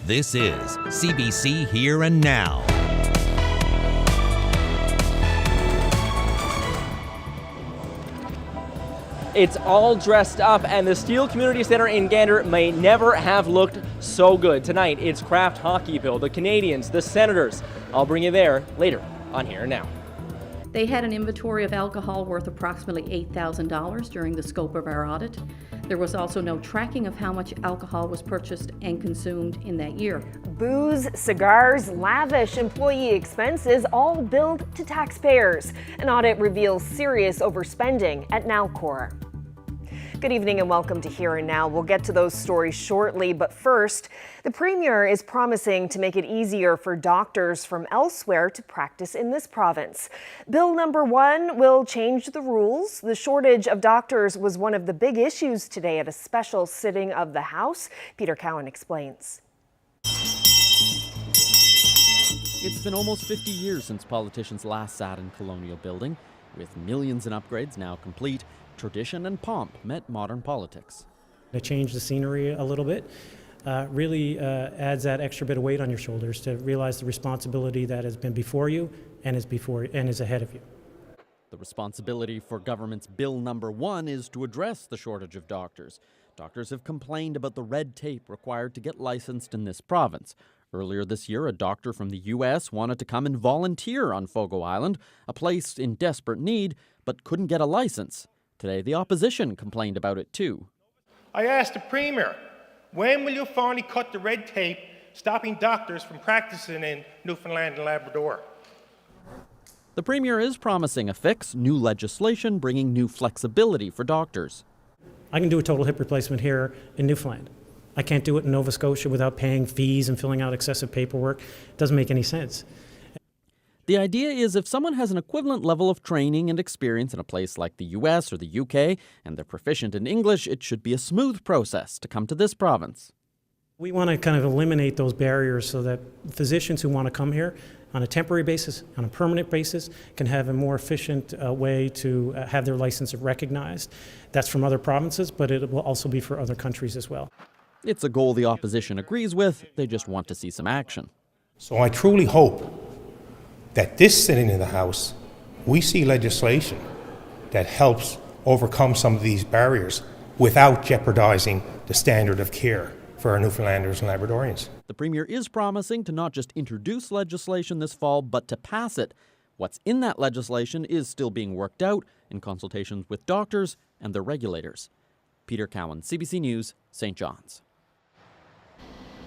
This is CBC Here and Now. It's all dressed up, and the Steel Community Centre in Gander may never have looked so good. Tonight, it's Craft Hockeyville, the Canadians, the Senators. I'll bring you there later on Here and Now. They had an inventory of alcohol worth approximately $8,000 during the scope of our audit. There was also no tracking of how much alcohol was purchased and consumed in that year. Booze, cigars, lavish employee expenses, all billed to taxpayers. An audit reveals serious overspending at Nalcor. Good evening and welcome to Here and Now. We'll get to those stories shortly, but first, the Premier is promising to make it easier for doctors from elsewhere to practice in this province. Bill number 1 will change the rules. The shortage of doctors was one of the big issues today at a special sitting of the House. Peter Cowan explains. It's been almost 50 years since politicians last sat in Colonial Building. With millions in upgrades now complete, tradition and pomp met modern politics. To change the scenery a little bit really adds that extra bit of weight on your shoulders to realize the responsibility that has been before you and is ahead of you. The responsibility for government's Bill number 1 is to address the shortage of doctors. Doctors have complained about the red tape required to get licensed in this province. Earlier this year, a doctor from the U.S. wanted to come and volunteer on Fogo Island, a place in desperate need, but couldn't get a license. Today, the opposition complained about it too. I asked the Premier, when will you finally cut the red tape stopping doctors from practicing in Newfoundland and Labrador? The Premier is promising a fix, new legislation bringing new flexibility for doctors. I can do a total hip replacement here in Newfoundland. I can't do it in Nova Scotia without paying fees and filling out excessive paperwork. It doesn't make any sense. The idea is if someone has an equivalent level of training and experience in a place like the US or the UK and they're proficient in English, it should be a smooth process to come to this province. We want to kind of eliminate those barriers so that physicians who want to come here on a temporary basis, on a permanent basis, can have a more efficient way to have their license recognized. That's from other provinces, but it will also be for other countries as well. It's a goal the opposition agrees with. They just want to see some action. So I truly hope that this sitting in the House, we see legislation that helps overcome some of these barriers without jeopardizing the standard of care for our Newfoundlanders and Labradorians. The Premier is promising to not just introduce legislation this fall, but to pass it. What's in that legislation is still being worked out in consultations with doctors and their regulators. Peter Cowan, CBC News, St. John's.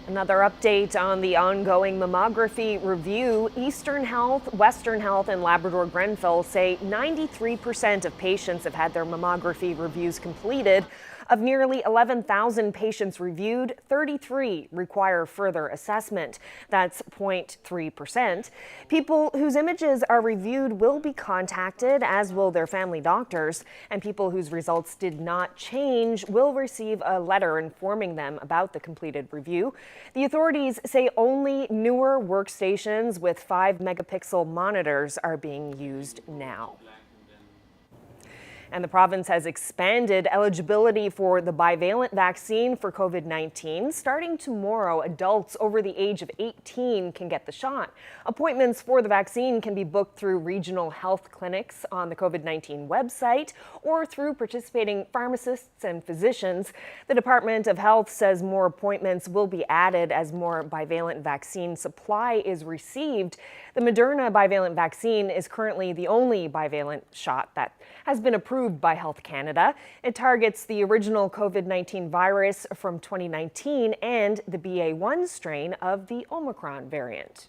Another update on the ongoing mammography review. Eastern Health, Western Health, and Labrador Grenfell say 93% of patients have had their mammography reviews completed. Of nearly 11,000 patients reviewed, 33 require further assessment. That's 0.3%. People whose images are reviewed will be contacted, as will their family doctors, and people whose results did not change will receive a letter informing them about the completed review. The authorities say only newer workstations with 5-megapixel monitors are being used now. And the province has expanded eligibility for the bivalent vaccine for COVID-19. Starting tomorrow, adults over the age of 18 can get the shot. Appointments for the vaccine can be booked through regional health clinics on the COVID-19 website or through participating pharmacists and physicians. The Department of Health says more appointments will be added as more bivalent vaccine supply is received. The Moderna bivalent vaccine is currently the only bivalent shot that has been approved by Health Canada. It targets the original COVID-19 virus from 2019 and the BA.1 strain of the Omicron variant.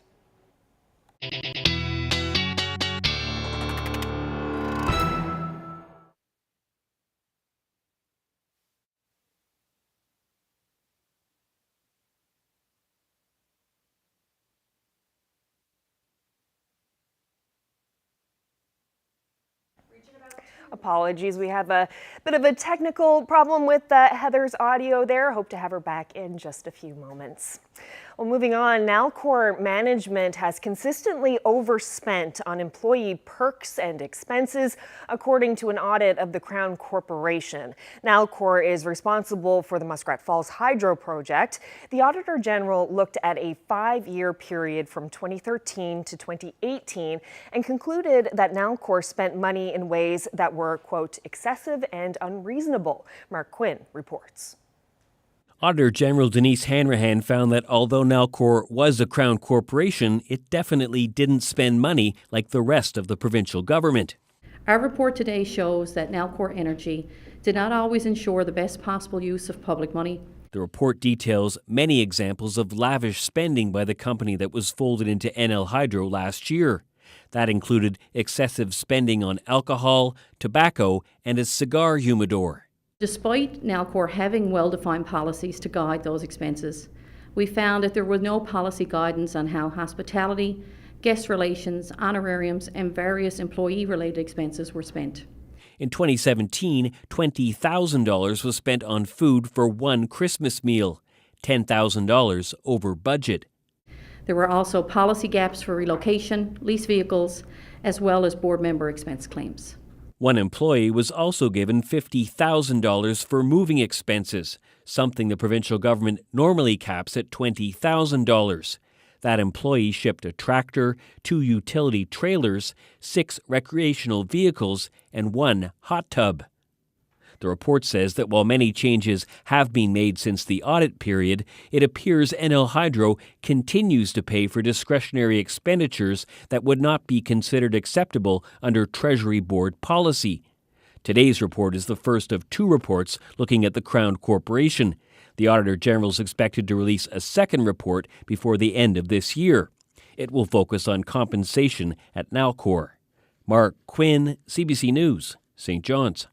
Apologies, we have a bit of a technical problem with Heather's audio there. Hope to have her back in just a few moments. Well, moving on, Nalcor management has consistently overspent on employee perks and expenses, according to an audit of the Crown Corporation. Nalcor is responsible for the Muskrat Falls Hydro project. The Auditor General looked at a 5-year period from 2013 to 2018 and concluded that Nalcor spent money in ways that were, quote, excessive and unreasonable. Mark Quinn reports. Auditor General Denise Hanrahan found that although Nalcor was a Crown corporation, it definitely didn't spend money like the rest of the provincial government. Our report today shows that Nalcor Energy did not always ensure the best possible use of public money. The report details many examples of lavish spending by the company that was folded into NL Hydro last year. That included excessive spending on alcohol, tobacco, and a cigar humidor. Despite Nalcor having well-defined policies to guide those expenses, we found that there was no policy guidance on how hospitality, guest relations, honorariums, and various employee-related expenses were spent. In 2017, $20,000 was spent on food for one Christmas meal, $10,000 over budget. There were also policy gaps for relocation, leased vehicles, as well as board member expense claims. One employee was also given $50,000 for moving expenses, something the provincial government normally caps at $20,000. That employee shipped a tractor, 2 utility trailers, 6 recreational vehicles, and 1 hot tub. The report says that while many changes have been made since the audit period, it appears NL Hydro continues to pay for discretionary expenditures that would not be considered acceptable under Treasury Board policy. Today's report is the first of 2 reports looking at the Crown Corporation. The Auditor General is expected to release a second report before the end of this year. It will focus on compensation at Nalcor. Mark Quinn, CBC News, St. John's.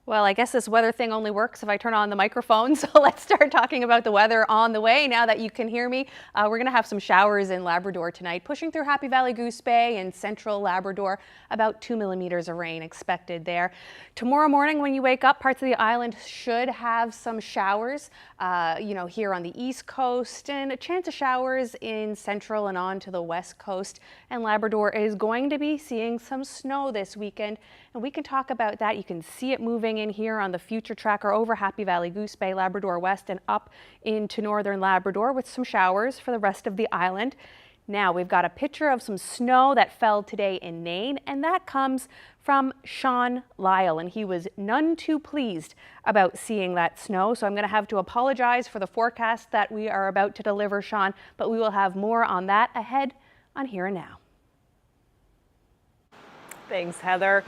Well, I guess this weather thing only works if I turn on the microphone, so let's start talking about the weather on the way. Now that you can hear me, we're going to have some showers in Labrador tonight, pushing through Happy Valley Goose Bay and central Labrador. About 2 millimeters of rain expected there. Tomorrow morning when you wake up, parts of the island should have some showers, here on the east coast, and a chance of showers in central and on to the west coast. And Labrador is going to be seeing some snow this weekend, and we can talk about that. You can see it moving in here on the future tracker over Happy Valley Goose Bay, Labrador West, and up into northern Labrador with some showers for the rest of the island. Now we've got a picture of some snow that fell today in Nain, and that comes from Sean Lyle, and he was none too pleased about seeing that snow. So I'm going to have to apologize for the forecast that we are about to deliver, Sean, but we will have more on that ahead on Here and Now. Thanks, Heather.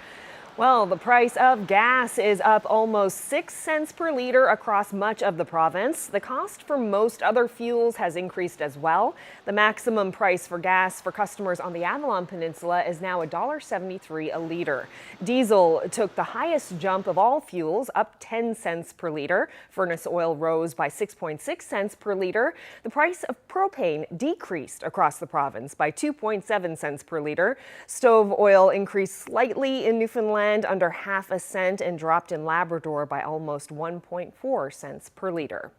Well, the price of gas is up almost 6 cents per liter across much of the province. The cost for most other fuels has increased as well. The maximum price for gas for customers on the Avalon Peninsula is now $1.73 a liter. Diesel took the highest jump of all fuels, up 10 cents per liter. Furnace oil rose by 6.6 cents per liter. The price of propane decreased across the province by 2.7 cents per liter. Stove oil increased slightly in Newfoundland, under half a cent, and dropped in Labrador by almost 1.4 cents per liter.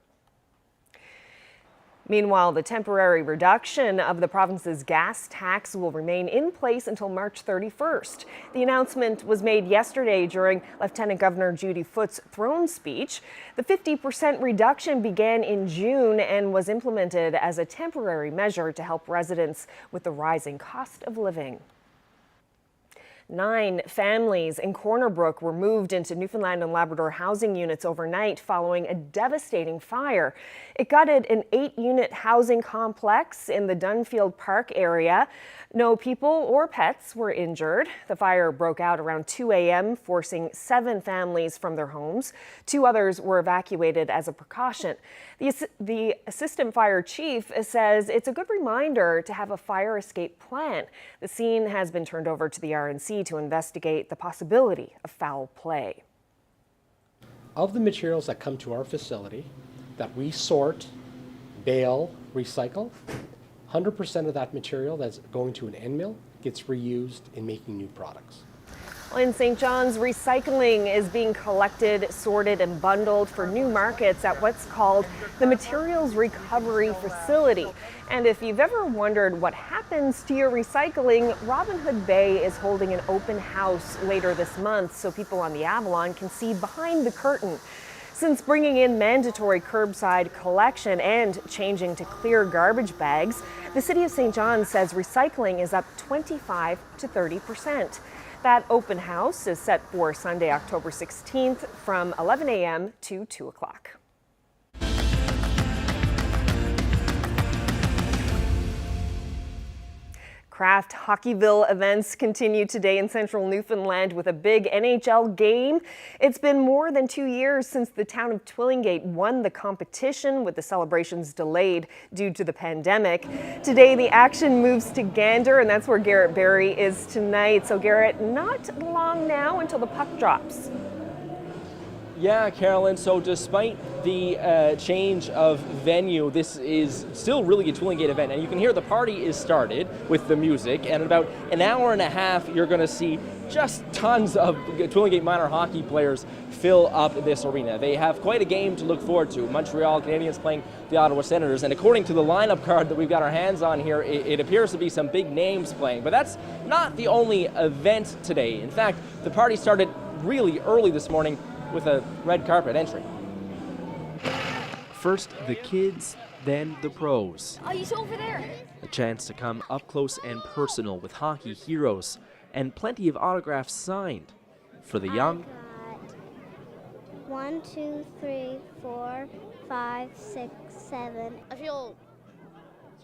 Meanwhile, the temporary reduction of the province's gas tax will remain in place until March 31st. The announcement was made yesterday during Lieutenant Governor Judy Foote's throne speech. The 50% reduction began in June and was implemented as a temporary measure to help residents with the rising cost of living. 9 families in Corner Brook were moved into Newfoundland and Labrador housing units overnight following a devastating fire. It gutted an 8-unit housing complex in the Dunfield Park area. No people or pets were injured. The fire broke out around 2 a.m., forcing 7 families from their homes. 2 others were evacuated as a precaution. The assistant fire chief says it's a good reminder to have a fire escape plan. The scene has been turned over to the RNC to investigate the possibility of foul play. Of the materials that come to our facility that we sort, bale, recycle, 100% of that material that's going to an end mill gets reused in making new products. Well, in St. John's, recycling is being collected, sorted, and bundled for new markets at what's called the Materials Recovery Facility. And if you've ever wondered what happens to your recycling, Robin Hood Bay is holding an open house later this month so people on the Avalon can see behind the curtain. Since bringing in mandatory curbside collection and changing to clear garbage bags, the City of St. John says recycling is up 25 to 30%. That open house is set for Sunday, October 16th from 11 a.m. to 2 o'clock. Kraft Hockeyville events continue today in central Newfoundland with a big NHL game. It's been more than 2 years since the town of Twillingate won the competition, with the celebrations delayed due to the pandemic. Today the action moves to Gander, and that's where Garrett Barry is tonight. So Garrett, not long now until the puck drops. Yeah, Carolyn, so despite the change of venue, this is still really a Twillingate event, and you can hear the party is started with the music, and in about an hour and a half you're going to see just tons of Twillingate minor hockey players fill up this arena. They have quite a game to look forward to. Montreal Canadiens playing the Ottawa Senators, and according to the lineup card that we've got our hands on here, it appears to be some big names playing, but that's not the only event today. In fact, the party started really early this morning with a red carpet entry. First the kids, then the pros. Oh, he's over there. A chance to come up close and personal with hockey heroes, and plenty of autographs signed for the young. I got 1, 2, 3, 4, 5, 6, 7. I feel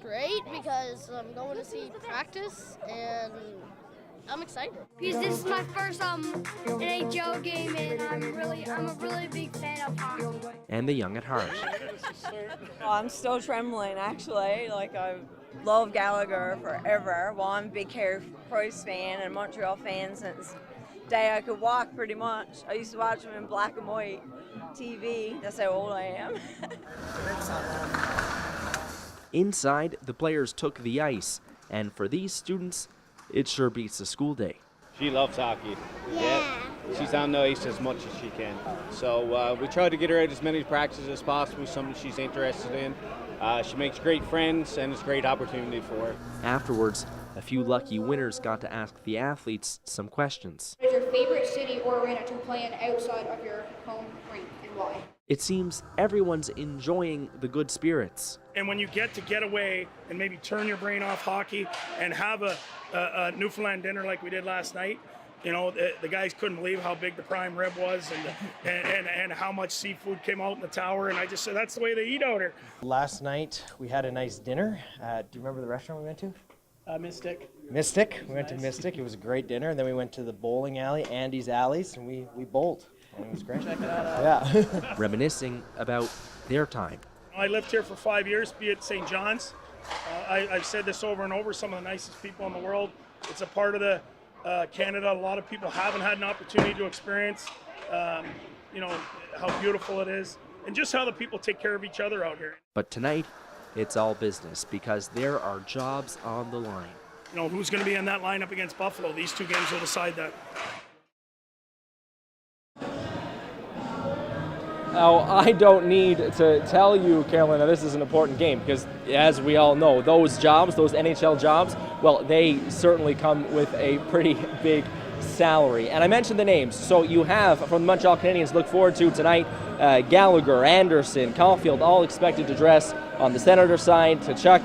great because I'm going to see practice and I'm excited. Because this is my first NHL game, and I'm a really big fan of hockey. And the young at heart. Oh, I'm still trembling, actually. Like, I've loved Gallagher forever. Well, I'm a big Carey Price fan and Montreal fan since the day I could walk, pretty much. I used to watch him in black and white TV. That's how old I am. Inside, the players took the ice, and for these students, it sure beats the school day. She loves hockey. Yeah. She's on the ice as much as she can. So we try to get her out as many practices as possible, something she's interested in. She makes great friends, and it's a great opportunity for her. Afterwards, a few lucky winners got to ask the athletes some questions. What is your favorite city or arena to play in outside of your home rink, and why? It seems everyone's enjoying the good spirits. And when you get away and maybe turn your brain off hockey and have a Newfoundland dinner like we did last night, you know, the guys couldn't believe how big the prime rib was and how much seafood came out in the tower. And I just said, that's the way they eat out here. Last night we had a nice dinner. Do you remember the restaurant we went to? Mystic. Mystic. We went to Mystic. It was a great dinner. And then we went to the bowling alley, Andy's Alleys, and we bowled. And it was great. Check it out. Yeah. Reminiscing about their time. I lived here for 5 years, be it St. John's. I've said this over and over, some of the nicest people in the world. It's a part of the Canada a lot of people haven't had an opportunity to experience, you know, how beautiful it is and just how the people take care of each other out here. But tonight, it's all business because there are jobs on the line. You know, who's going to be in that lineup against Buffalo? These two games will decide that. Now, I don't need to tell you, Carolyn, that this is an important game because, as we all know, those jobs, those NHL jobs, well, they certainly come with a pretty big salary. And I mentioned the names. So you have, from the Montreal Canadiens, look forward to tonight, Gallagher, Anderson, Caulfield, all expected to dress on the Senator side, to Chuck,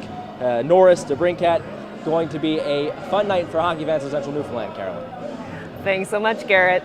Norris, to Brinkat. Going to be a fun night for hockey fans in Central Newfoundland, Carolyn. Thanks so much, Garrett.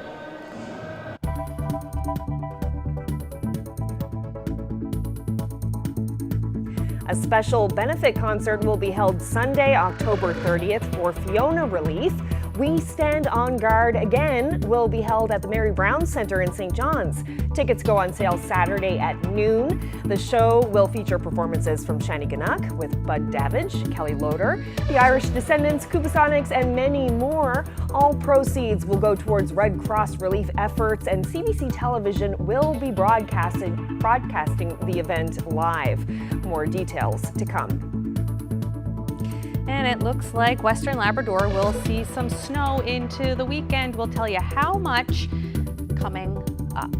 A special benefit concert will be held Sunday, October 30th for Fiona relief. We Stand on Guard Again will be held at the Mary Brown Centre in St. John's. Tickets go on sale Saturday at noon. The show will feature performances from Shani Ganuk with Bud Davidge, Kelly Loader, the Irish Descendants, Kubasonics, and many more. All proceeds will go towards Red Cross relief efforts, and CBC Television will be broadcasting the event live. More details to come. And it looks like Western Labrador will see some snow into the weekend. We'll tell you how much coming up.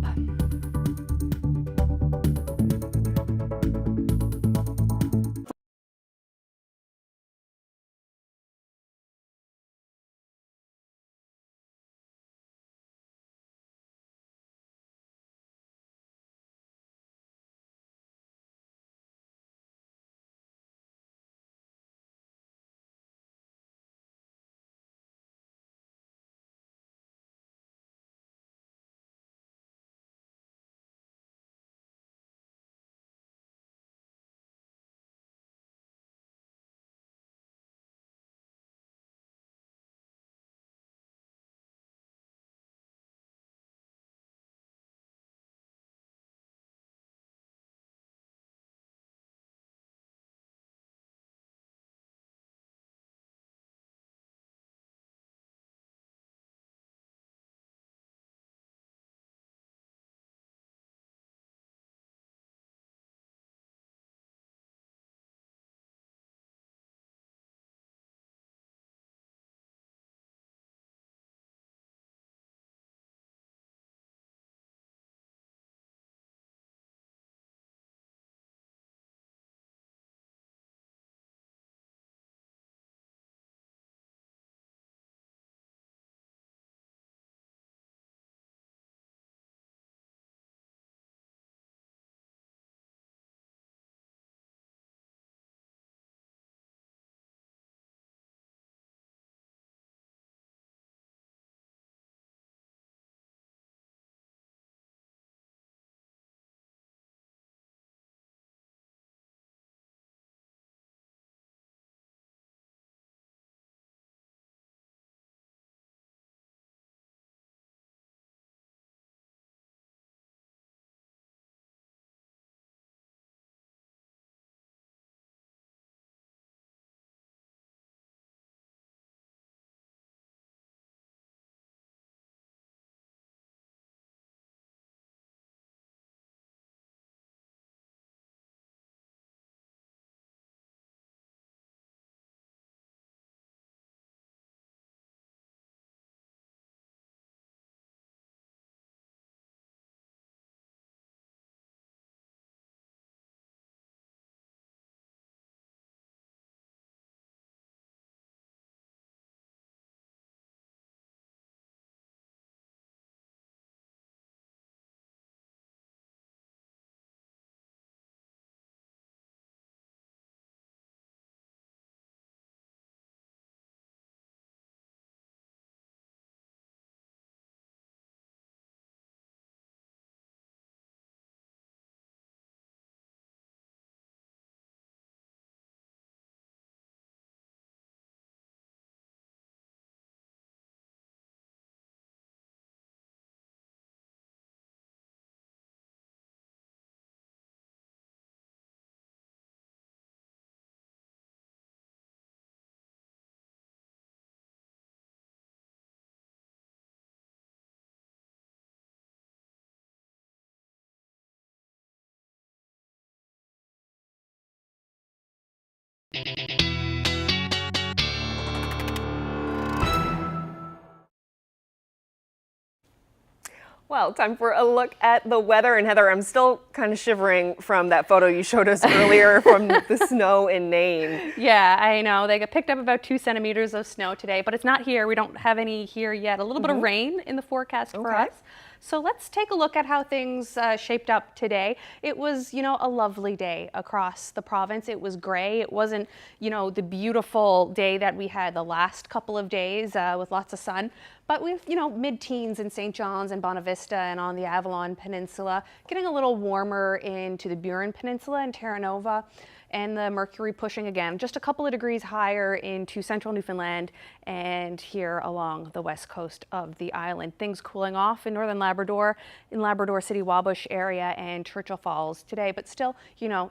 Well, time for a look at the weather. And Heather, I'm still kind of shivering from that photo you showed us earlier from the snow in Nain. Yeah, I know. They got picked up about 2 centimeters of snow today, but it's not here. We don't have any here yet. A little bit of rain in the forecast for us. So let's take a look at how things shaped up today. It was, a lovely day across the province. It was gray. It wasn't, the beautiful day that we had the last couple of days with lots of sun. But we've, mid-teens in St. John's and Bonavista and on the Avalon Peninsula, getting a little warmer into the Burin Peninsula and Terra Nova. And the mercury pushing again, just a couple of degrees higher into central Newfoundland and here along the west coast of the island. Things cooling off in northern Labrador, in Labrador City, Wabush area and Churchill Falls today, but still,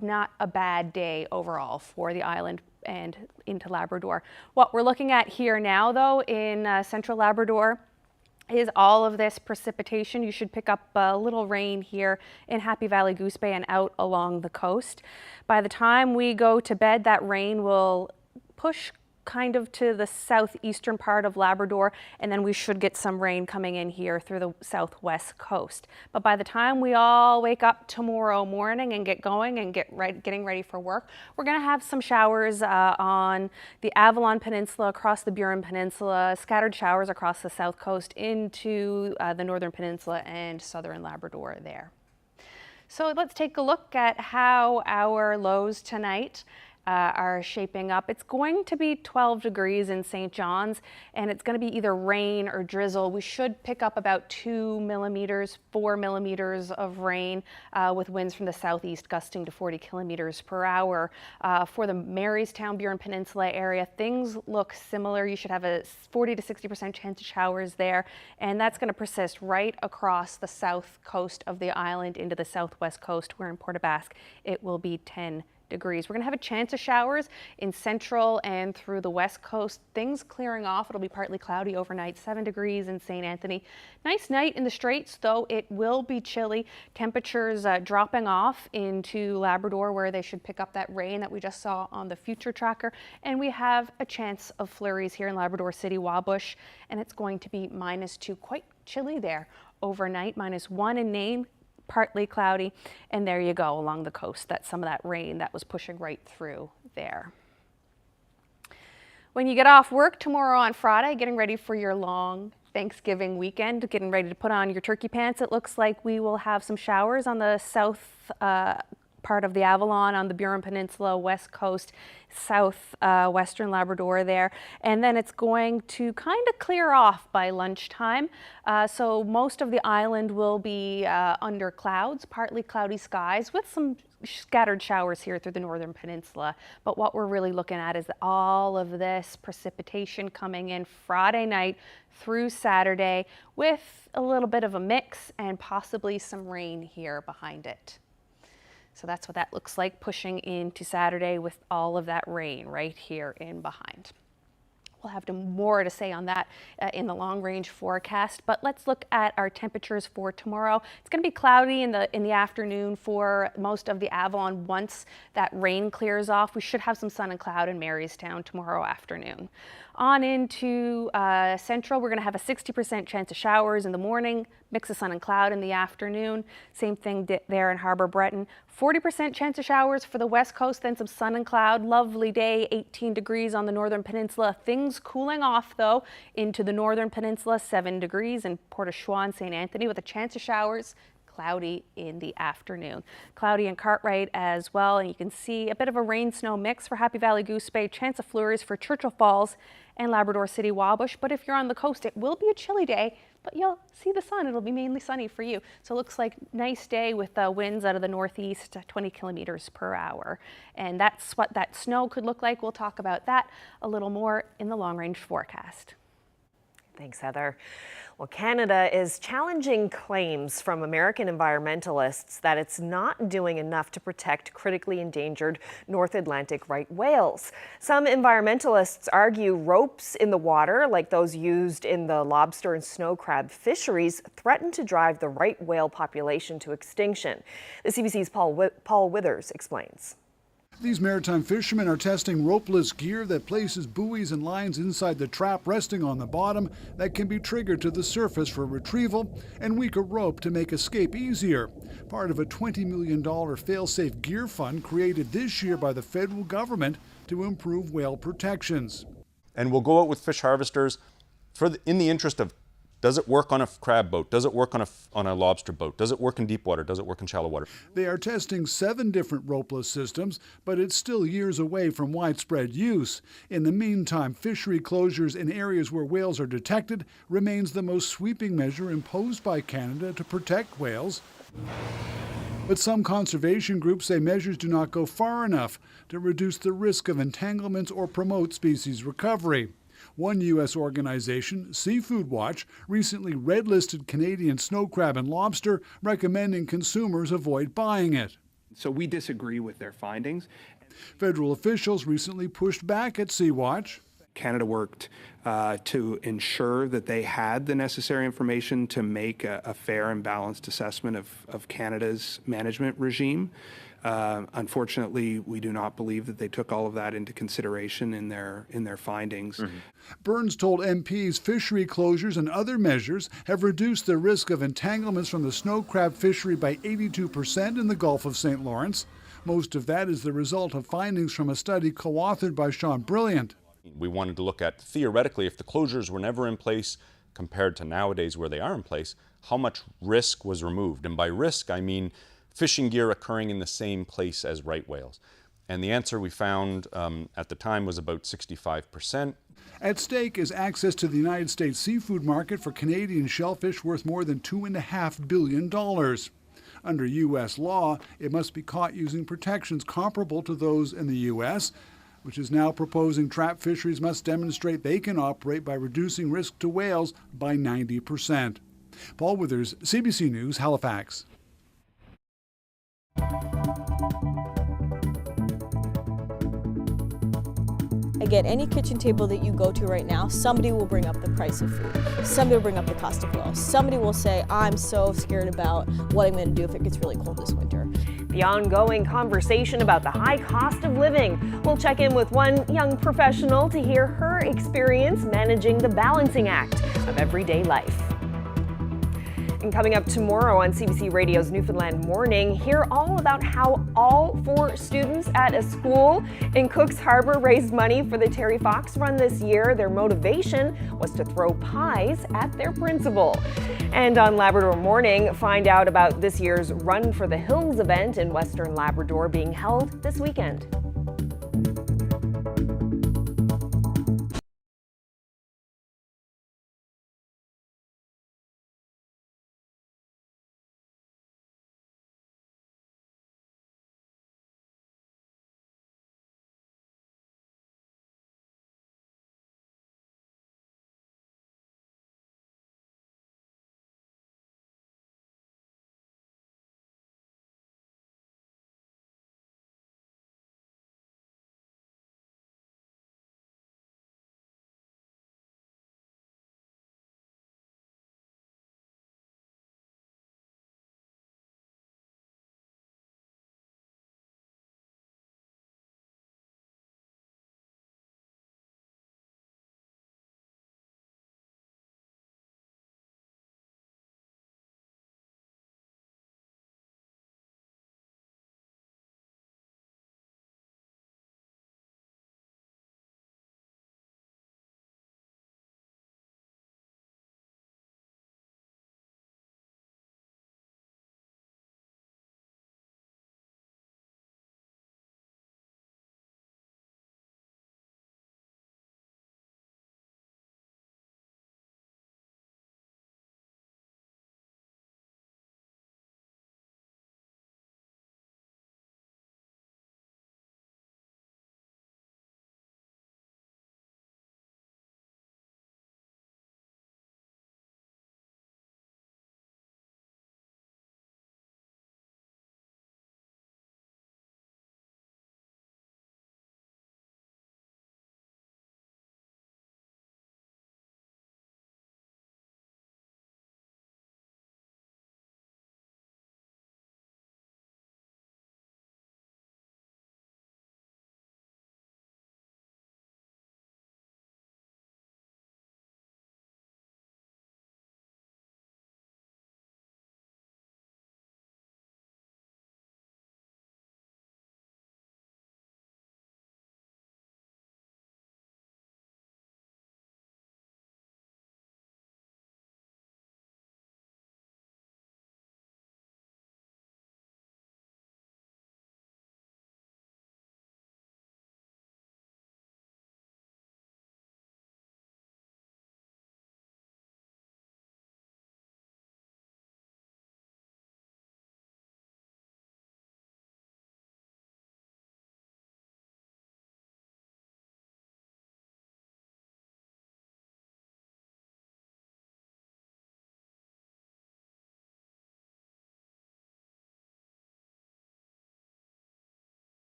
not a bad day overall for the island and into Labrador. What we're looking at here now, though, in central Labrador, is all of this precipitation. You should pick up a little rain here in Happy Valley, Goose Bay and out along the coast. By the time we go to bed, that rain will push kind of to the southeastern part of Labrador, and then we should get some rain coming in here through the southwest coast. But by the time we all wake up tomorrow morning and get going and getting ready for work, we're going to have some showers on the Avalon Peninsula, across the Burin Peninsula, scattered showers across the south coast into the northern peninsula and southern Labrador there. So let's take a look at how our lows tonight are shaping up. It's going to be 12 degrees in St. John's, and it's going to be either rain or drizzle. We should pick up about 2 millimeters, 4 millimeters of rain with winds from the southeast gusting to 40 kilometers per hour. For the Marystown, Burin Peninsula area, things look similar. You should have a 40 to 60% chance of showers there, and that's going to persist right across the south coast of the island into the southwest coast, where in Port aux Basques it will be 10 degrees. We're going to have a chance of showers in central and through the west coast. Things clearing off. It'll be partly cloudy overnight, 7 degrees in St. Anthony. Nice night in the Straits, though it will be chilly. Temperatures dropping off into Labrador, where they should pick up that rain that we just saw on the future tracker. And we have a chance of flurries here in Labrador City, Wabush, and it's going to be -2, quite chilly there overnight, -1 in Nain, partly cloudy, and there you go along the coast. That's some of that rain that was pushing right through there. When you get off work tomorrow on Friday, getting ready for your long Thanksgiving weekend, getting ready to put on your turkey pants, it looks like we will have some showers on the south part of the Avalon, on the Burin Peninsula, west coast, western Labrador there. And then it's going to kind of clear off by lunchtime. So most of the island will be under clouds, partly cloudy skies with some scattered showers here through the northern peninsula. But what we're really looking at is all of this precipitation coming in Friday night through Saturday with a little bit of a mix and possibly some rain here behind it. So that's what that looks like, pushing into Saturday with all of that rain right here in behind. We'll have more to say on that in the long range forecast, but let's look at our temperatures for tomorrow. It's going to be cloudy in the afternoon for most of the Avalon. Once that rain clears off, we should have some sun and cloud in Marystown tomorrow afternoon. On into central, we're going to have a 60% chance of showers in the morning, mix of sun and cloud in the afternoon. Same thing there in Harbour Breton. 40% chance of showers for the west coast, then some sun and cloud. Lovely day, 18 degrees on the northern peninsula. Things cooling off though into the northern peninsula, 7 degrees in Port aux Choix and St. Anthony with a chance of showers. Cloudy in the afternoon. Cloudy in Cartwright as well, and you can see a bit of a rain-snow mix for Happy Valley Goose Bay, chance of flurries for Churchill Falls and Labrador City Wabush. But if you're on the coast, it will be a chilly day, but you'll see the sun. It'll be mainly sunny for you. So it looks like nice day with winds out of the northeast, 20 kilometers per hour. And that's what that snow could look like. We'll talk about that a little more in the long-range forecast. Thanks, Heather. Well, Canada is challenging claims from American environmentalists that it's not doing enough to protect critically endangered North Atlantic right whales. Some environmentalists argue ropes in the water, like those used in the lobster and snow crab fisheries, threaten to drive the right whale population to extinction. The CBC's Paul Withers explains. These maritime fishermen are testing ropeless gear that places buoys and lines inside the trap resting on the bottom that can be triggered to the surface for retrieval, and weaker rope to make escape easier. Part of a $20 million fail-safe gear fund created this year by the federal government to improve whale protections. And we'll go out with fish harvesters in the interest of, does it work on a crab boat? Does it work on a lobster boat? Does it work in deep water? Does it work in shallow water? They are testing 7 different ropeless systems, but it's still years away from widespread use. In the meantime, fishery closures in areas where whales are detected remains the most sweeping measure imposed by Canada to protect whales. But some conservation groups say measures do not go far enough to reduce the risk of entanglements or promote species recovery. One U.S. organization, Seafood Watch, recently red-listed Canadian snow crab and lobster, recommending consumers avoid buying it. So we disagree with their findings. Federal officials recently pushed back at Sea-Watch. Canada worked to ensure that they had the necessary information to make a fair and balanced assessment of Canada's management regime. Unfortunately, we do not believe that they took all of that into consideration in their findings. Burns told MPs fishery closures and other measures have reduced the risk of entanglements from the snow crab fishery by 82% in the Gulf of St. Lawrence. Most of that is the result of findings from a study co-authored by Sean Brilliant. We wanted to look at, theoretically, if the closures were never in place compared to nowadays where they are in place, how much risk was removed. And by risk, I mean fishing gear occurring in the same place as right whales. And the answer we found at the time was about 65%. At stake is access to the United States seafood market for Canadian shellfish worth more than $2.5 billion. Under U.S. law, it must be caught using protections comparable to those in the U.S., which is now proposing trap fisheries must demonstrate they can operate by reducing risk to whales by 90%. Paul Withers, CBC News, Halifax. Again, any kitchen table that you go to right now, somebody will bring up the price of food. Somebody will bring up the cost of oil. Somebody will say, I'm so scared about what I'm going to do if it gets really cold this winter. The ongoing conversation about the high cost of living. We'll check in with one young professional to hear her experience managing the balancing act of everyday life. And coming up tomorrow on CBC Radio's Newfoundland Morning, hear all about how all 4 students at a school in Cooks Harbour raised money for the Terry Fox Run this year. Their motivation was to throw pies at their principal. And on Labrador Morning, find out about this year's Run for the Hills event in Western Labrador being held this weekend.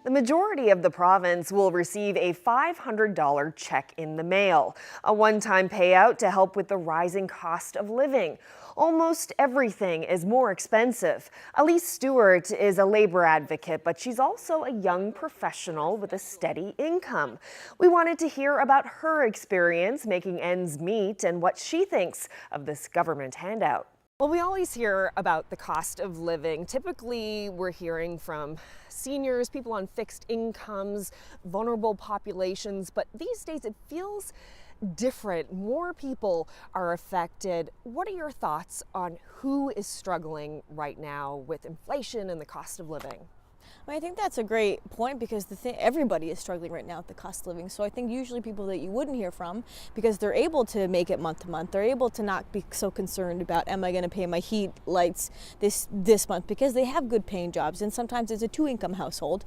The majority of the province will receive a $500 check in the mail, a one-time payout to help with the rising cost of living. Almost everything is more expensive. Elise Stewart is a labor advocate, but she's also a young professional with a steady income. We wanted to hear about her experience making ends meet and what she thinks of this government handout. Well, we always hear about the cost of living. Typically, we're hearing from seniors, people on fixed incomes, vulnerable populations, but these days it feels different. More people are affected. What are your thoughts on who is struggling right now with inflation and the cost of living? I think that's a great point because everybody is struggling right now with the cost of living. So I think usually people that you wouldn't hear from, because they're able to make it month to month, they're able to not be so concerned about, am I going to pay my heat, lights this month, because they have good paying jobs, and sometimes it's a 2-income household.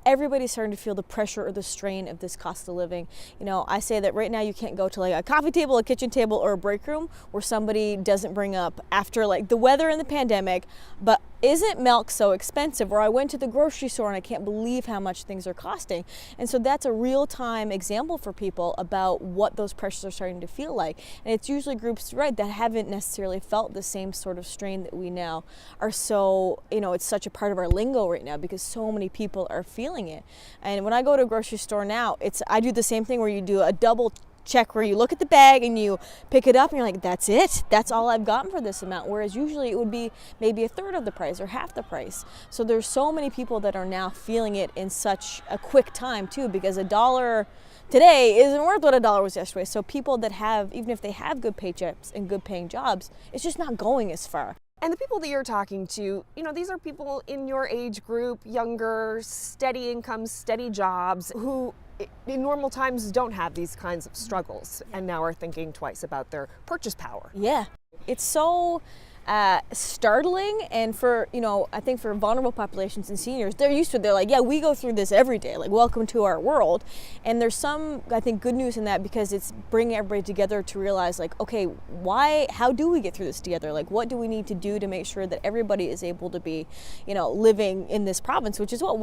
Everybody's starting to feel the pressure or the strain of this cost of living. You know, I say that right now you can't go to like a coffee table, a kitchen table, or a break room where somebody doesn't bring up, after like the weather and the pandemic, but isn't milk so expensive? Or I went to the grocery store and I can't believe how much things are costing. And so that's a real-time example for people about what those pressures are starting to feel like. And it's usually groups, right, that haven't necessarily felt the same sort of strain that we now are so, you know, it's such a part of our lingo right now because so many people are feeling it. And when I go to a grocery store now, I do the same thing where you do a double check where you look at the bag and you pick it up and you're like, that's it, that's all I've gotten for this amount, whereas usually it would be maybe a third of the price or half the price. So there's so many people that are now feeling it in such a quick time too, because $1 today isn't worth what $1 was yesterday. So people that have, even if they have good paychecks and good paying jobs, it's just not going as far. And the people that you're talking to, you know, these are people in your age group, younger, steady incomes, steady jobs, who in normal times don't have these kinds of struggles and now are thinking twice about their purchase power. Yeah, it's so startling, and for, you know, I think for vulnerable populations and seniors, they're used to it. They're like, yeah, we go through this every day, like, welcome to our world. And there's some, I think, good news in that, because it's bringing everybody together to realize, like, okay, how do we get through this together? Like, what do we need to do to make sure that everybody is able to be, you know, living in this province, which is what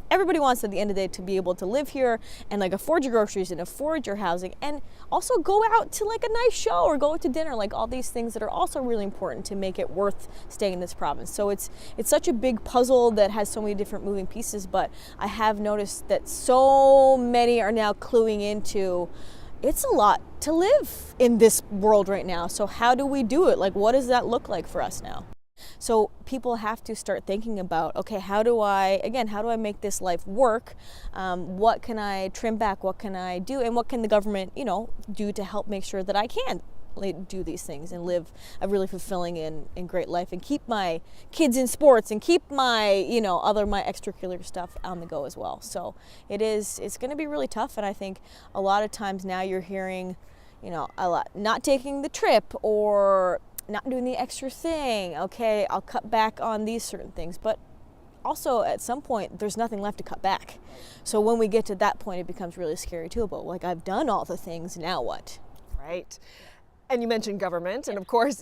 everybody wants at the end of the day, to be able to live here and like afford your groceries and afford your housing, and also go out to like a nice show or go out to dinner, like all these things that are also really important to make it worth staying in this province. So it's such a big puzzle that has so many different moving pieces, but I have noticed that so many are now cluing into, it's a lot to live in this world right now. So how do we do it? Like, what does that look like for us now? So people have to start thinking about, okay, how do I make this life work? What can I trim back? What can I do? And what can the government, you know, do to help make sure that I can do these things and live a really fulfilling and great life, and keep my kids in sports and keep my, you know, my extracurricular stuff on the go as well. So it's going to be really tough. And I think a lot of times now you're hearing, you know, a lot, not taking the trip or not doing the extra thing. Okay, I'll cut back on these certain things, but also at some point there's nothing left to cut back. So when we get to that point, it becomes really scary too, about like, I've done all the things, now what? Right. And you mentioned government, and of course,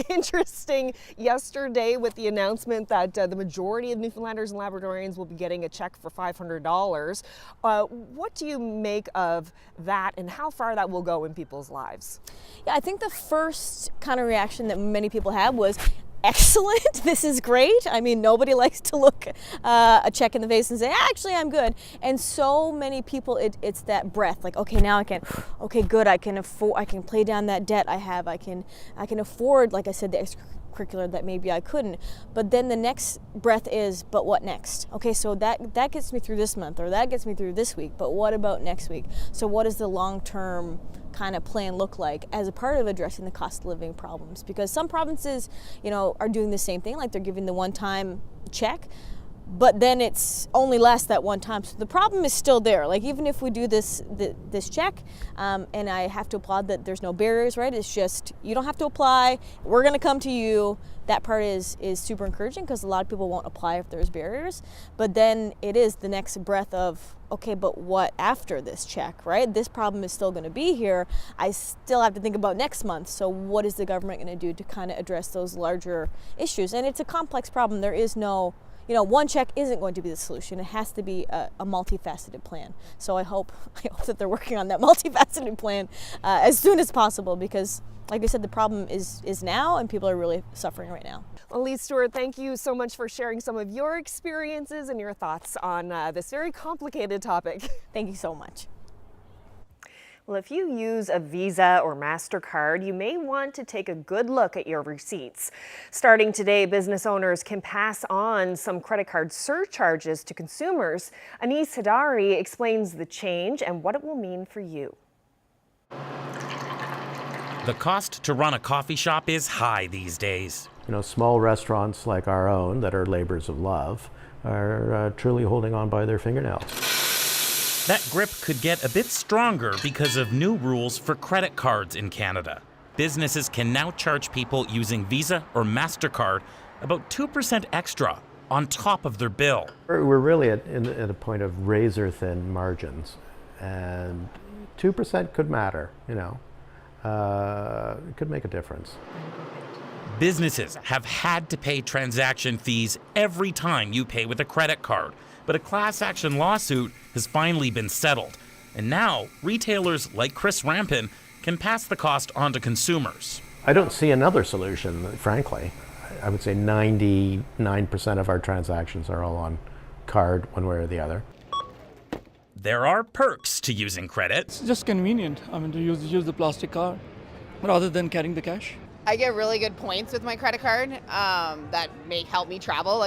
interesting yesterday with the announcement that the majority of Newfoundlanders and Labradorians will be getting a check for $500. What do you make of that, and how far that will go in people's lives? Yeah, I think the first kind of reaction that many people had was, excellent, this is great. I mean, nobody likes to look a check in the face and say, actually, I'm good. And so many people, it's that breath, like, okay, now okay, good, I can pay down that debt I have. I can afford, like I said, the extracurricular that maybe I couldn't. But then the next breath is, but what next? Okay, so that gets me through this month, or that gets me through this week, but what about next week? So what does the long-term kind of plan look like as a part of addressing the cost of living problems? Because some provinces, you know, are doing the same thing, like they're giving the one-time check, but then it's only lasts that one time. So the problem is still there. Like, even if we do this check, and I have to applaud that there's no barriers, right? It's just, you don't have to apply, we're gonna come to you. That part is super encouraging, because a lot of people won't apply if there's barriers. But then it is the next breath of, okay, but what after this check, right? This problem is still gonna be here. I still have to think about next month. So what is the government gonna do to kind of address those larger issues? And it's a complex problem. There is no, one check isn't going to be the solution. It has to be a multifaceted plan. So I hope that they're working on that multifaceted plan as soon as possible, because like I said, the problem is now, and people are really suffering right now. Well, Lee Stewart, thank you so much for sharing some of your experiences and your thoughts on this very complicated topic. Thank you so much. Well, if you use a Visa or MasterCard, you may want to take a good look at your receipts. Starting today, business owners can pass on some credit card surcharges to consumers. Anis Hidari explains the change and what it will mean for you. The cost to run a coffee shop is high these days. Small restaurants like our own that are labors of love are truly holding on by their fingernails. That grip could get a bit stronger because of new rules for credit cards in Canada. Businesses can now charge people using Visa or MasterCard about 2% extra on top of their bill. We're really at a point of razor-thin margins, and 2% could matter, it could make a difference. Businesses have had to pay transaction fees every time you pay with a credit card, but a class action lawsuit has finally been settled. And now retailers like Chris Rampin can pass the cost on to consumers. I don't see another solution, frankly. I would say 99% of our transactions are all on card one way or the other. There are perks to using credit. It's just convenient, to use the plastic card rather than carrying the cash. I get really good points with my credit card that may help me travel.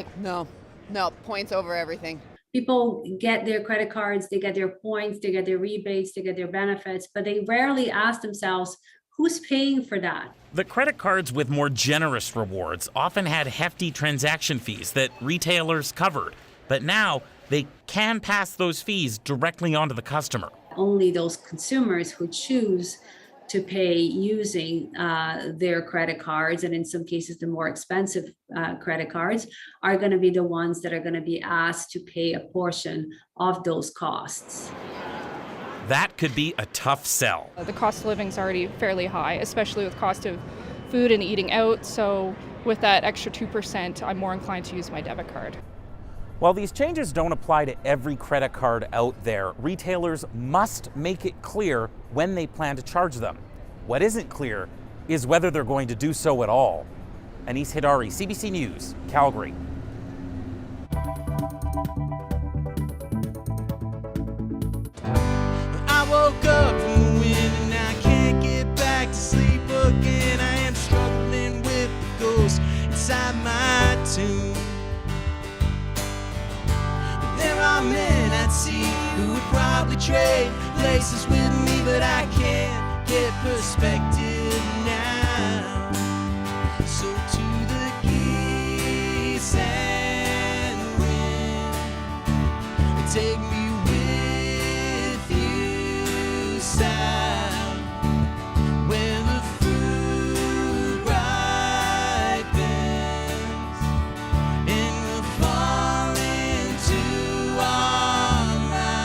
No, points over everything. People get their credit cards, they get their points, they get their rebates, they get their benefits, but they rarely ask themselves, who's paying for that? The credit cards with more generous rewards often had hefty transaction fees that retailers covered, but now they can pass those fees directly onto the customer. Only those consumers who choose to pay using their credit cards, and in some cases the more expensive credit cards, are going to be the ones that are going to be asked to pay a portion of those costs. That could be a tough sell. The cost of living is already fairly high, especially with cost of food and eating out, so with that extra 2%, I'm more inclined to use my debit card. While these changes don't apply to every credit card out there, retailers must make it clear when they plan to charge them. What isn't clear is whether they're going to do so at all. Anis Hidari, CBC News, Calgary. I woke up from the wind and I can't get back to sleep again. I am struggling with the ghost inside my tomb. There are men I'd see who would probably trade places with me, but I can't get perspective now. So to the geese and wind, take me with you south, where the fruit ripens and we'll fall into our mouth.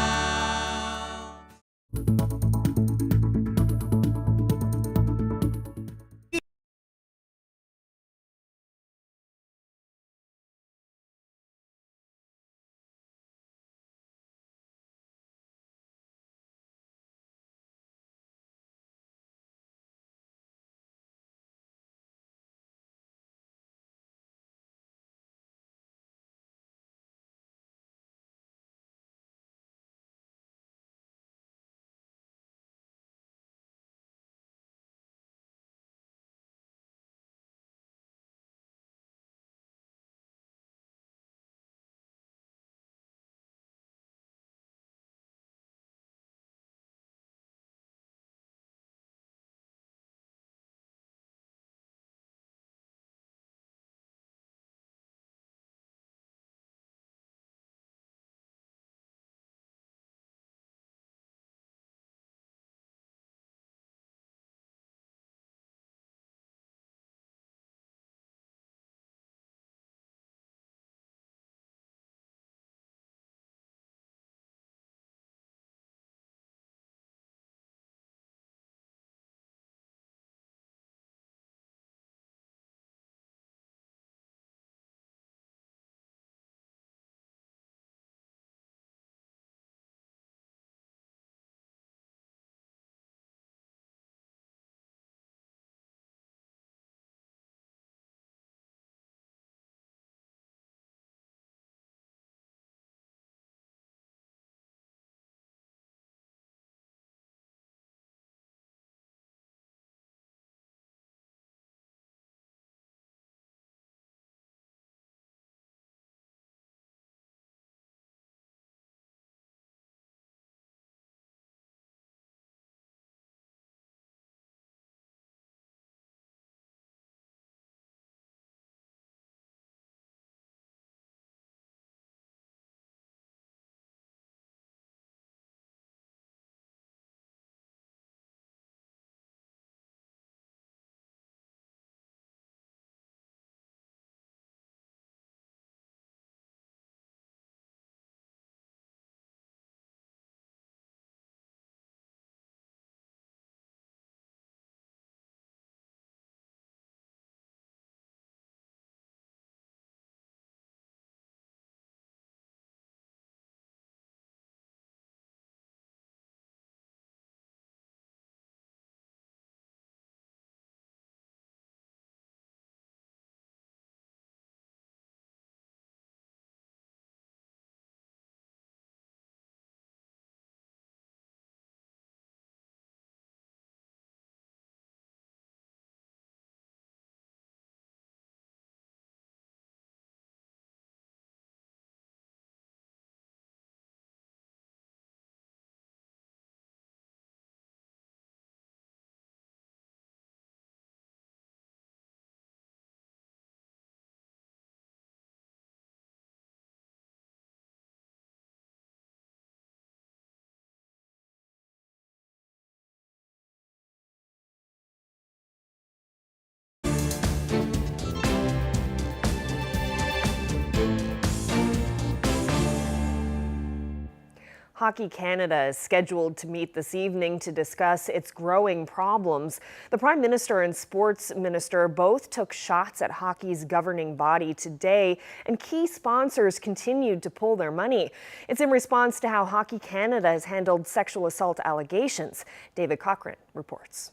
Hockey Canada is scheduled to meet this evening to discuss its growing problems. The Prime Minister and Sports Minister both took shots at hockey's governing body today, and key sponsors continued to pull their money. It's in response to how Hockey Canada has handled sexual assault allegations. David Cochran reports.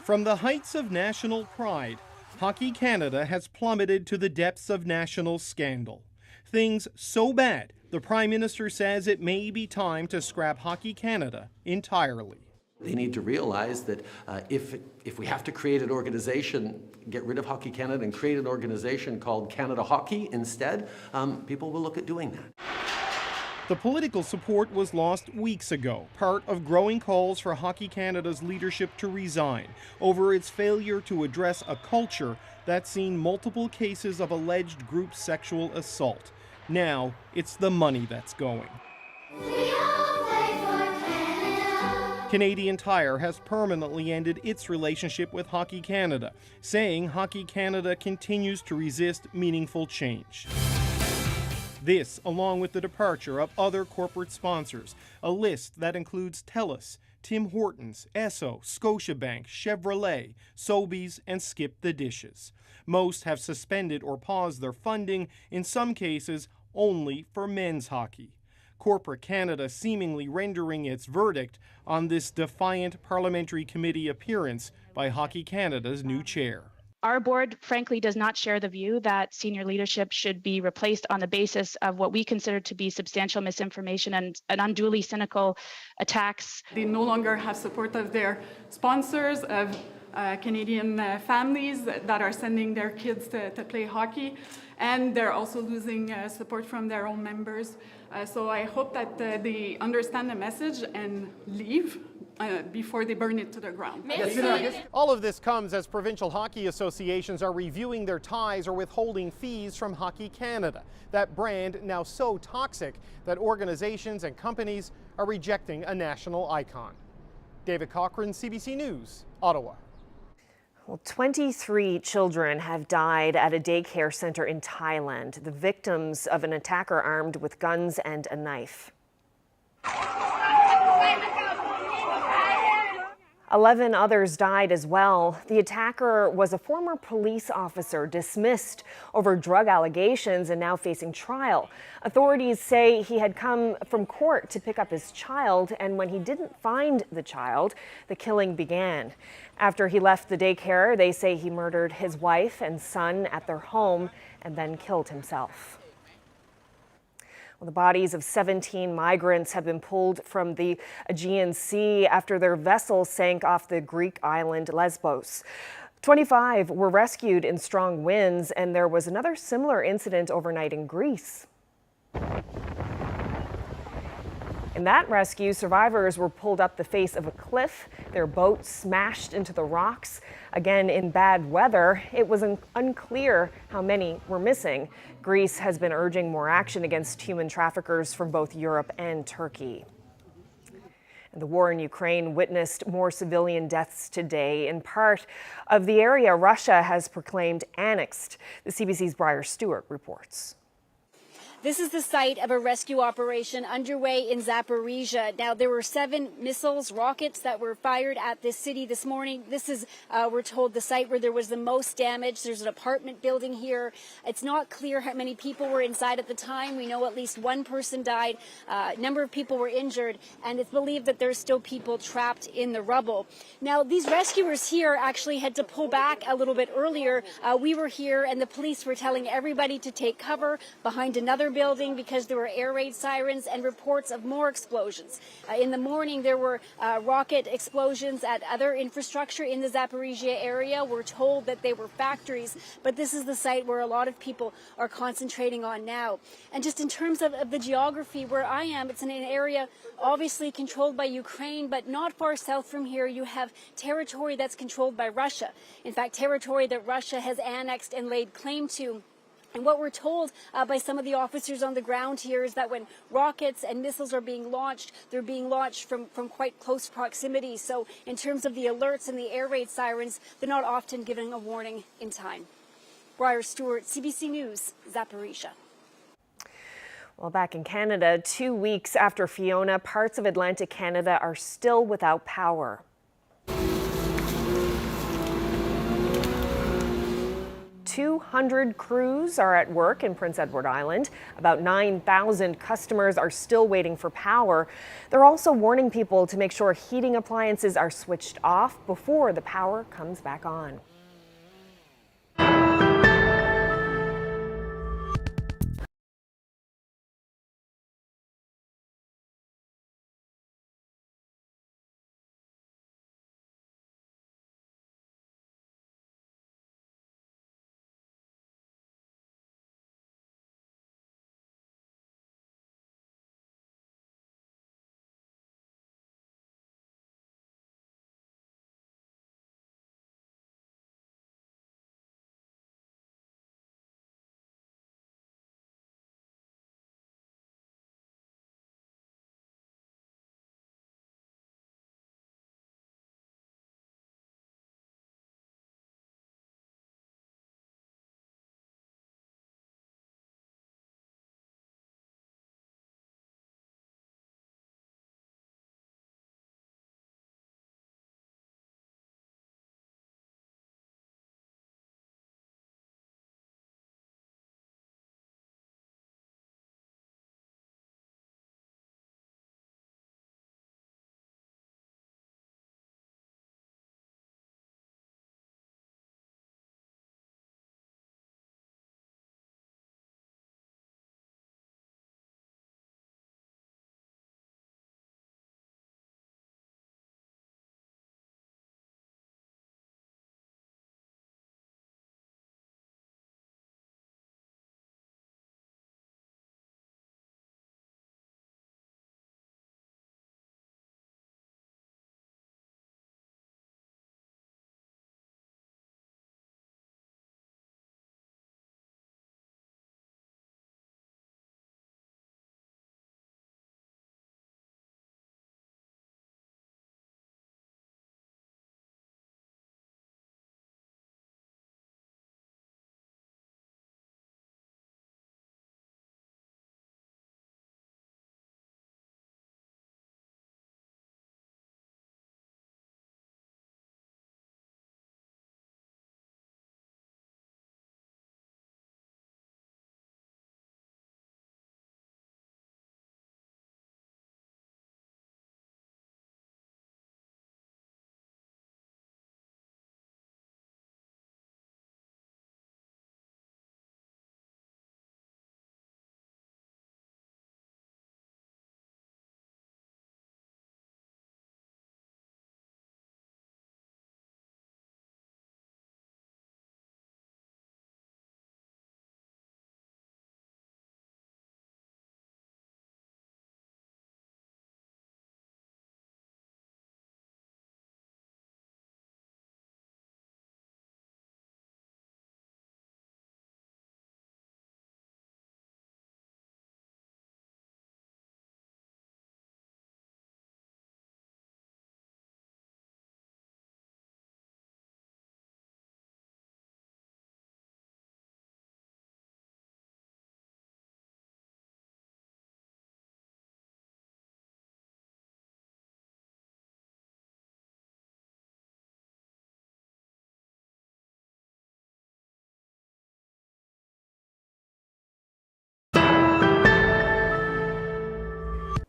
From the heights of national pride, Hockey Canada has plummeted to the depths of national scandal. Things so bad, the Prime Minister says it may be time to scrap Hockey Canada entirely. They need to realize that if we have to create an organization, get rid of Hockey Canada and create an organization called Canada Hockey instead, people will look at doing that. The political support was lost weeks ago, part of growing calls for Hockey Canada's leadership to resign over its failure to address a culture that's seen multiple cases of alleged group sexual assault. Now, it's the money that's going. Canadian Tire has permanently ended its relationship with Hockey Canada, saying Hockey Canada continues to resist meaningful change. This, along with the departure of other corporate sponsors, a list that includes TELUS, Tim Hortons, Esso, Scotiabank, Chevrolet, Sobeys, and Skip the Dishes. Most have suspended or paused their funding, in some cases only for men's hockey. Corporate Canada seemingly rendering its verdict on this defiant parliamentary committee appearance by Hockey Canada's new chair. Our board, frankly, does not share the view that senior leadership should be replaced on the basis of what we consider to be substantial misinformation and unduly cynical attacks. They no longer have support of their sponsors, of Canadian families that are sending their kids to play hockey, and they're also losing support from their own members. So I hope that they understand the message and leave before they burn it to the ground. All of this comes as provincial hockey associations are reviewing their ties or withholding fees from Hockey Canada, that brand now so toxic that organizations and companies are rejecting a national icon. David Cochran, CBC News, Ottawa. Well, 23 children have died at a daycare center in Thailand, the victims of an attacker armed with guns and a knife. 11 others died as well. The attacker was a former police officer dismissed over drug allegations and now facing trial. Authorities say he had come from court to pick up his child, and when he didn't find the child, the killing began. After he left the daycare, they say he murdered his wife and son at their home and then killed himself. Well, the bodies of 17 migrants have been pulled from the Aegean Sea after their vessel sank off the Greek island Lesbos. 25 were rescued in strong winds, and there was another similar incident overnight in Greece. In that rescue, survivors were pulled up the face of a cliff, their boat smashed into the rocks. Again, in bad weather, it was unclear how many were missing. Greece has been urging more action against human traffickers from both Europe and Turkey. And the war in Ukraine witnessed more civilian deaths today, in part of the area Russia has proclaimed annexed. The CBC's Briar Stewart reports. This is the site of a rescue operation underway in Zaporizhia. Now, there were 7 missiles, rockets that were fired at this city this morning. This is, we're told, the site where there was the most damage. There's an apartment building here. It's not clear how many people were inside at the time. We know at least 1 person died. A number of people were injured, and it's believed that there's still people trapped in the rubble. Now, these rescuers here actually had to pull back a little bit earlier. We were here, and the police were telling everybody to take cover behind another building because there were air raid sirens and reports of more explosions. In the morning, there were rocket explosions at other infrastructure in the Zaporizhia area. We're told that they were factories, but this is the site where a lot of people are concentrating on now. And just in terms of the geography where I am, it's in an area obviously controlled by Ukraine, but not far south from here, you have territory that's controlled by Russia. In fact, territory that Russia has annexed and laid claim to. And what we're told by some of the officers on the ground here is that when rockets and missiles are being launched, they're being launched from quite close proximity. So in terms of the alerts and the air raid sirens, they're not often given a warning in time. Briar Stewart, CBC News, Zaporizhia. Well, back in Canada, 2 weeks after Fiona, parts of Atlantic Canada are still without power. "200 crews are at work in Prince Edward Island. About 9,000 customers are still waiting for power. They're also warning people to make sure heating appliances are switched off before the power comes back on.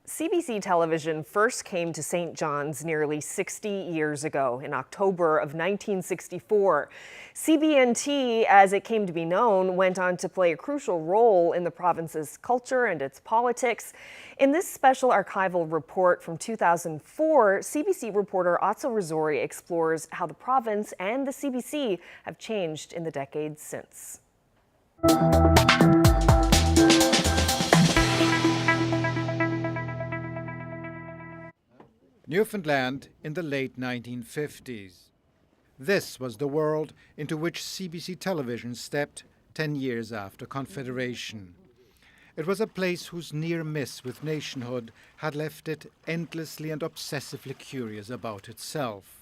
CBC Television first came to St. John's nearly 60 years ago in October of 1964. CBNT, as it came to be known, went on to play a crucial role in the province's culture and its politics. In this special archival report from 2004, CBC reporter Otso Rizzori explores how the province and the CBC have changed in the decades since. Newfoundland in the late 1950s. This was the world into which CBC Television stepped 10 years after Confederation. It was a place whose near miss with nationhood had left it endlessly and obsessively curious about itself.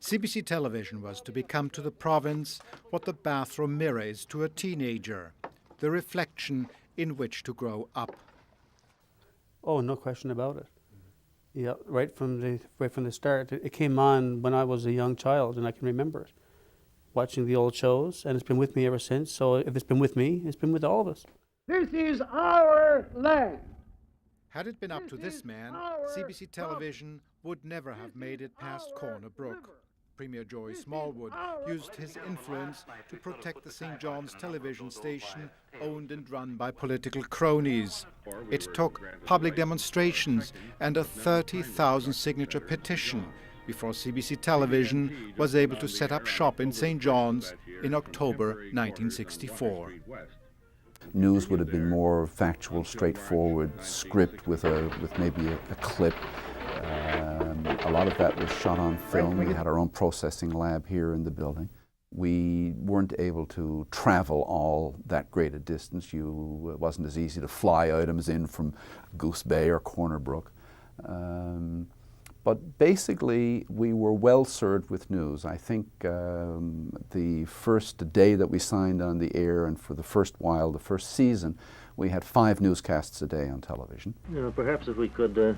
CBC Television was to become to the province what the bathroom mirror is to a teenager, the reflection in which to grow up. Oh, no question about it. Yeah, right from the start. It came on when I was a young child, and I can remember it, watching the old shows, and it's been with me ever since. So if it's been with me, it's been with all of us. This is our land. Had it been up to this man, CBC Television would never have made it past Corner Brook. Premier Joy Smallwood used his influence to protect the St John's television station, owned and run by political cronies. It took public demonstrations and a 30,000 signature petition before CBC Television was able to set up shop in St John's in October 1964. News would have been more factual, straightforward, script with maybe a clip. A lot of that was shot on film. We had our own processing lab here in the building. We weren't able to travel all that great a distance. It wasn't as easy to fly items in from Goose Bay or Corner Brook. But basically, we were well served with news. I think the first day that we signed on the air, and for the first while, the first season, we had 5 newscasts a day on television. Perhaps if we could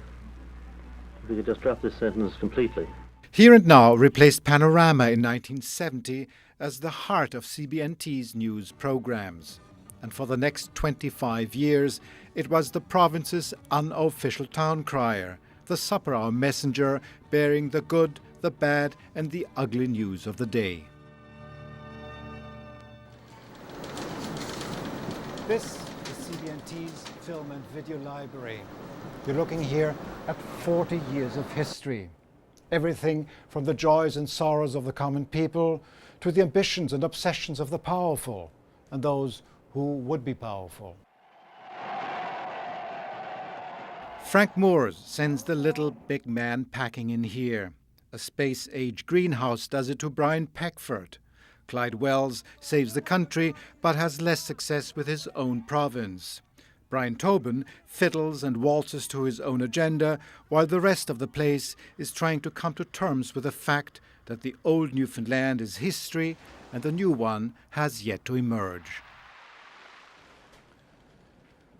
just drop this sentence completely. Here and Now replaced Panorama in 1970 as the heart of CBNT's news programs. And for the next 25 years, it was the province's unofficial town crier, the supper hour messenger bearing the good, the bad, and the ugly news of the day. This is CBNT's film and video library. You're looking here at 40 years of history. Everything from the joys and sorrows of the common people to the ambitions and obsessions of the powerful and those who would be powerful. Frank Moores sends the little big man packing in here. A space-age greenhouse does it to Brian Peckford. Clyde Wells saves the country but has less success with his own province. Brian Tobin fiddles and waltzes to his own agenda, while the rest of the place is trying to come to terms with the fact that the old Newfoundland is history and the new one has yet to emerge.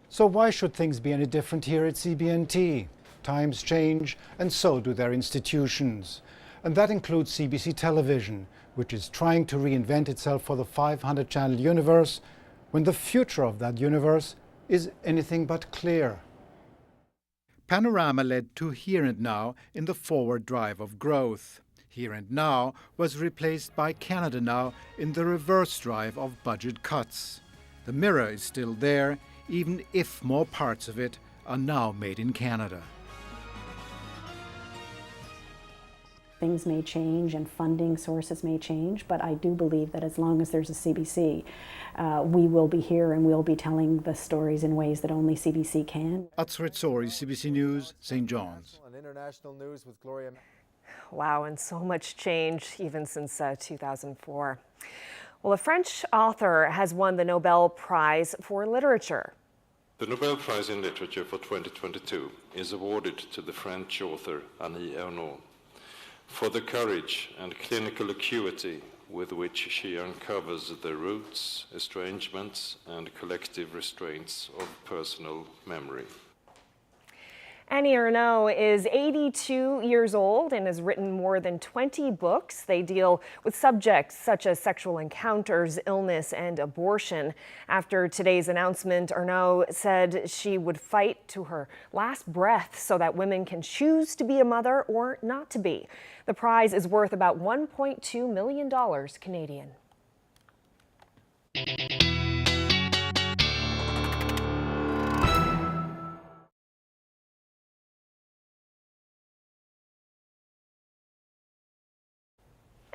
So why should things be any different here at CBNT? Times change, and so do their institutions. And that includes CBC Television, which is trying to reinvent itself for the 500-channel universe, when the future of that universe is anything but clear. Panorama led to Here and Now in the forward drive of growth. Here and Now was replaced by Canada Now in the reverse drive of budget cuts. The mirror is still there, even if more parts of it are now made in Canada. Things may change and funding sources may change, but I do believe that as long as there's a CBC, we will be here and we'll be telling the stories in ways that only CBC can. Atsuri, CBC News, St John's. International news with Gloria. Wow, and so much change even since 2004. Well, a French author has won the Nobel Prize for Literature. The Nobel Prize in Literature for 2022 is awarded to the French author Annie Ernaux for the courage and clinical acuity with which she uncovers the roots, estrangements, and collective restraints of personal memory. Annie Ernaux is 82 years old and has written more than 20 books. They deal with subjects such as sexual encounters, illness, and abortion. After today's announcement, Ernaux said she would fight to her last breath so that women can choose to be a mother or not to be. The prize is worth about $1.2 million Canadian.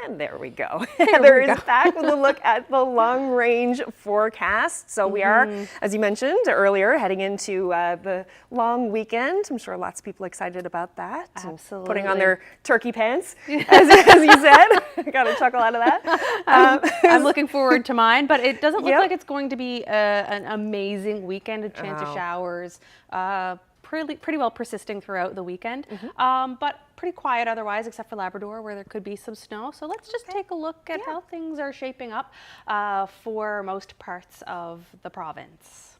And there we go. Heather is back with a look at the long-range forecast. So we are, as you mentioned earlier, heading into the long weekend. I'm sure lots of people excited about that. Absolutely. Putting on their turkey pants, as you said. Got a chuckle out of that. I'm looking forward to mine, but it doesn't look like it's going to be an amazing weekend. A chance of showers. pretty well persisting throughout the weekend, but pretty quiet otherwise, except for Labrador, where there could be some snow. So let's just take a look at how things are shaping up for most parts of the province.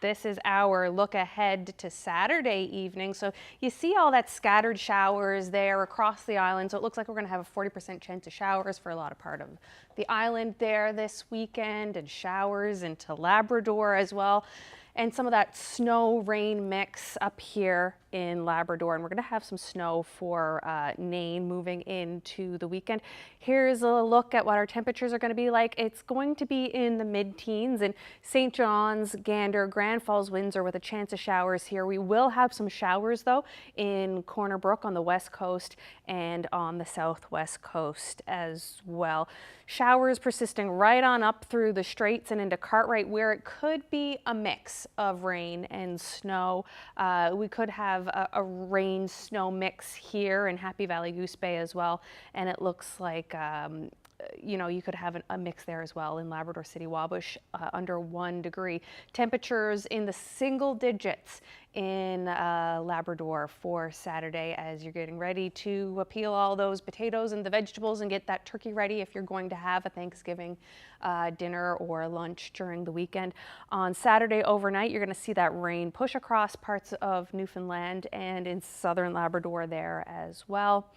This is our look ahead to Saturday evening. So you see all that scattered showers there across the island. So it looks like we're going to have a 40% chance of showers for a lot of part of the island there this weekend, and showers into Labrador as well. And some of that snow rain mix up here in Labrador, and we're going to have some snow for Nain moving into the weekend. Here's a look at what our temperatures are going to be like. It's going to be in the mid-teens in St. John's, Gander, Grand Falls, Windsor with a chance of showers here. We will have some showers though in Corner Brook on the west coast and on the southwest coast as well. Showers persisting right on up through the Straits and into Cartwright, where it could be a mix of rain and snow. We could have a rain-snow mix here in Happy Valley Goose Bay as well, and it looks like you know, you could have a mix there as well in Labrador City, Wabush, under 1 degree. Temperatures in the single digits in Labrador for Saturday as you're getting ready to peel all those potatoes and the vegetables and get that turkey ready if you're going to have a Thanksgiving dinner or lunch during the weekend. On Saturday overnight, you're going to see that rain push across parts of Newfoundland and in southern Labrador there as well.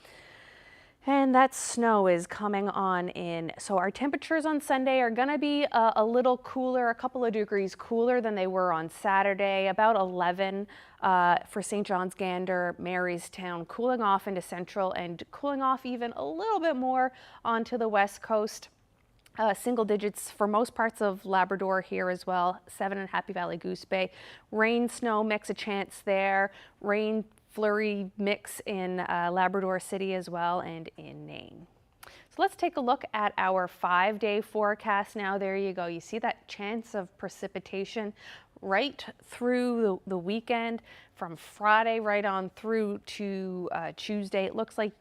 And that snow is coming on in. So our temperatures on Sunday are going to be a little cooler, a couple of degrees cooler than they were on Saturday, about 11 for St. John's, Gander, Marystown, cooling off into central and cooling off even a little bit more onto the west coast. Single digits for most parts of Labrador here as well, 7 in Happy Valley Goose Bay. Rain, snow mix a chance there. Rain, flurry mix in Labrador City as well and in Nain. So let's take a look at our 5-day forecast now. There you go. You see that chance of precipitation right through the weekend from Friday right on through to Tuesday. It looks like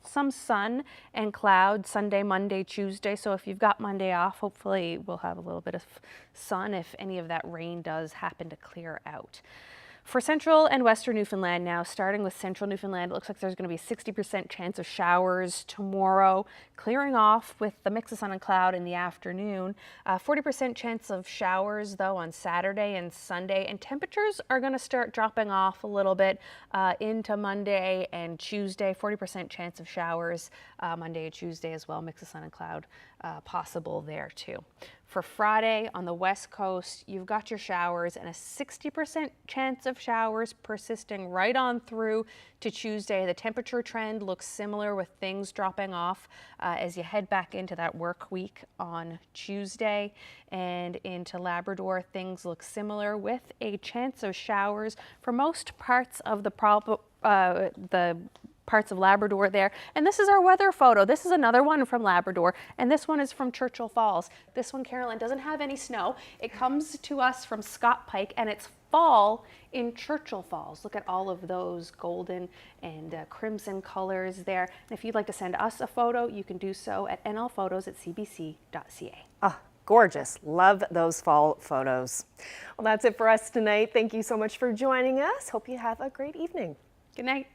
some sun and clouds Sunday, Monday, Tuesday. So if you've got Monday off, hopefully we'll have a little bit of sun if any of that rain does happen to clear out. For central and western Newfoundland now, starting with central Newfoundland, it looks like there's going to be a 60% chance of showers tomorrow, clearing off with the mix of sun and cloud in the afternoon. 40% chance of showers, though, on Saturday and Sunday, and temperatures are going to start dropping off a little bit into Monday and Tuesday. 40% chance of showers Monday and Tuesday as well, mix of sun and cloud possible there, too. For Friday on the west coast, you've got your showers and a 60% chance of showers persisting right on through to Tuesday. The temperature trend looks similar with things dropping off as you head back into that work week on Tuesday. And into Labrador, things look similar with a chance of showers for most parts of the parts of Labrador there. And this is our weather photo. This is another one from Labrador, and this one is from Churchill Falls. This one, Carolyn, doesn't have any snow. It comes to us from Scott Pike, and it's fall in Churchill Falls. Look at all of those golden and crimson colors there. And if you'd like to send us a photo, you can do so at nlphotos@cbc.ca. Ah, gorgeous. Love those fall photos. Well, that's it for us tonight. Thank you so much for joining us. Hope you have a great evening. Good night.